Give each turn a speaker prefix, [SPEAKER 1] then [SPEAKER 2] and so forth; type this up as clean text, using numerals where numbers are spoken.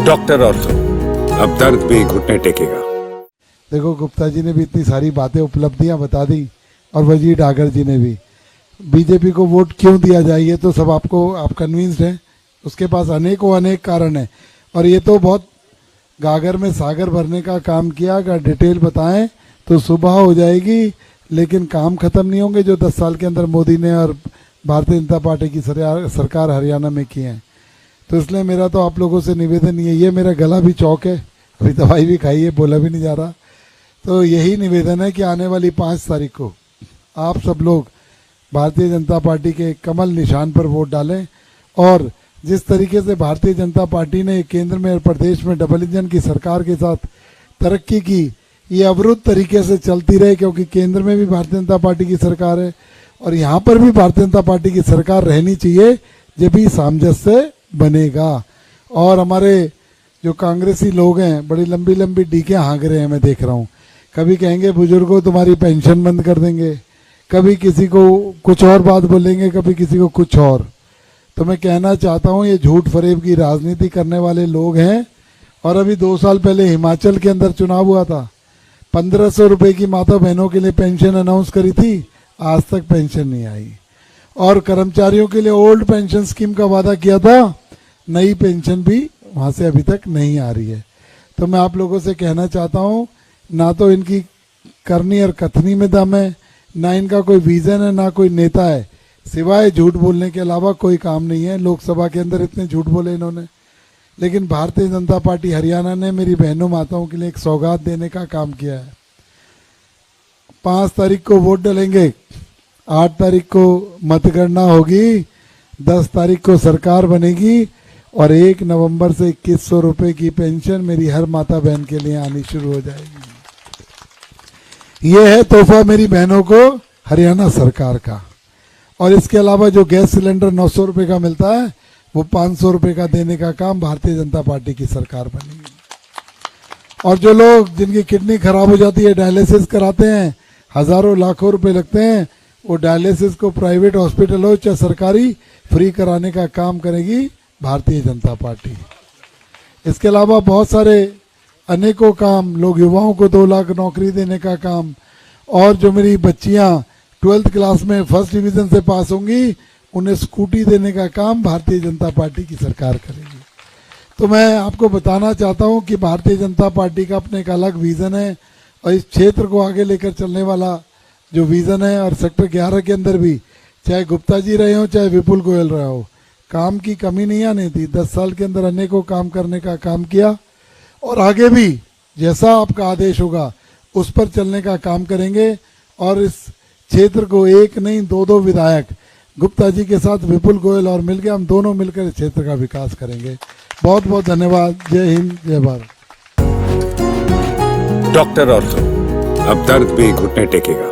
[SPEAKER 1] Doctor ortho, अब दर्द भी घुटने टेकेगा।
[SPEAKER 2] देखो, गुप्ता जी ने भी इतनी सारी बातें, उपलब्धियां बता दी और वजीर डागर जी ने भी। बीजेपी को वोट क्यों दिया जाए ये तो सब आप कन्विंस्ड हैं। उसके पास अनेक कारण है और ये तो बहुत गागर में सागर भरने का काम किया। अगर डिटेल बताएं तो सुबह हो जाएगी, लेकिन काम खत्म नहीं होंगे जो 10 साल के अंदर मोदी ने और भारतीय जनता पार्टी की सरकार हरियाणा में किए हैं। तो इसलिए मेरा तो आप लोगों से निवेदन ये है, मेरा गला भी चौक है, अभी दवाई भी खाई है, बोला भी नहीं जा रहा। तो यही निवेदन है कि आने वाली 5 तारीख को आप सब लोग भारतीय जनता पार्टी के कमल निशान पर वोट डालें। और जिस तरीके से भारतीय जनता पार्टी ने केंद्र में और प्रदेश में डबल इंजन की सरकार के साथ तरक्की की, ये अवरुद्ध तरीके से चलती रहे, क्योंकि केंद्र में भी भारतीय जनता पार्टी की सरकार है और यहाँ पर भी भारतीय जनता पार्टी की सरकार रहनी चाहिए, जब भी सामंजस्य बनेगा। और हमारे जो कांग्रेसी लोग हैं बड़ी लंबी लंबी डीके हाँक रहे हैं, मैं देख रहा हूँ। कभी कहेंगे बुजुर्गों तुम्हारी पेंशन बंद कर देंगे, कभी किसी को कुछ और बात बोलेंगे, कभी किसी को कुछ और। तो मैं कहना चाहता हूँ ये झूठ फरेब की राजनीति करने वाले लोग हैं। और अभी 2 साल पहले हिमाचल के अंदर चुनाव हुआ था, 1500 रुपये की माता बहनों के लिए पेंशन अनाउंस करी थी, आज तक पेंशन नहीं आई। और कर्मचारियों के लिए ओल्ड पेंशन स्कीम का वादा किया था, नई पेंशन भी वहाँ से अभी तक नहीं आ रही है। तो मैं आप लोगों से कहना चाहता हूँ, ना तो इनकी करनी और कथनी में दम है, ना इनका कोई विजन है, ना कोई नेता है। सिवाय झूठ बोलने के अलावा कोई काम नहीं है। लोकसभा के अंदर इतने झूठ बोले इन्होंने, लेकिन भारतीय जनता पार्टी हरियाणा ने मेरी बहनों माताओं के लिए एक सौगात देने का काम किया है। 5 तारीख को वोट डालेंगे, 8 तारीख को मतगणना होगी, 10 तारीख को सरकार बनेगी और 1 नवंबर से 2100 रुपये की पेंशन मेरी हर माता बहन के लिए आनी शुरू हो जाएगी। ये है तोहफा मेरी बहनों को हरियाणा सरकार का। और इसके अलावा जो गैस सिलेंडर 900 रुपये का मिलता है, वो 500 रुपये का देने का काम भारतीय जनता पार्टी की सरकार बनेगी। और जो लोग जिनकी किडनी खराब हो जाती है, डायलिसिस कराते हैं, हजारों लाखों रुपए लगते हैं, वो डायलिसिस को प्राइवेट हॉस्पिटल हो चाहे सरकारी, फ्री कराने का काम करेगी भारतीय जनता पार्टी। इसके अलावा बहुत सारे अनेकों काम, लोग युवाओं को 2 लाख नौकरी देने का काम, और जो मेरी बच्चियां 12th क्लास में फर्स्ट डिवीजन से पास होंगी उन्हें स्कूटी देने का काम भारतीय जनता पार्टी की सरकार करेगी। तो मैं आपको बताना चाहता हूं कि भारतीय जनता पार्टी का अपने एक अलग विजन है और इस क्षेत्र को आगे लेकर चलने वाला जो विजन है। और सेक्टर 11 के अंदर भी चाहे गुप्ता जी रहे हो चाहे विपुल गोयल रहे हो, काम की कमी नहीं आने दी। 10 साल के अंदर अनेकों काम करने का काम किया और आगे भी जैसा आपका आदेश होगा उस पर चलने का काम करेंगे। और इस क्षेत्र को एक नहीं 2 विधायक गुप्ता जी के साथ विपुल गोयल और मिलकर हम दोनों मिलकर इस क्षेत्र का विकास करेंगे। बहुत बहुत धन्यवाद। जय हिंद, जय भारत।
[SPEAKER 1] डॉक्टर ऑर्थो, अब दर्द भी घुटने टेकेगा।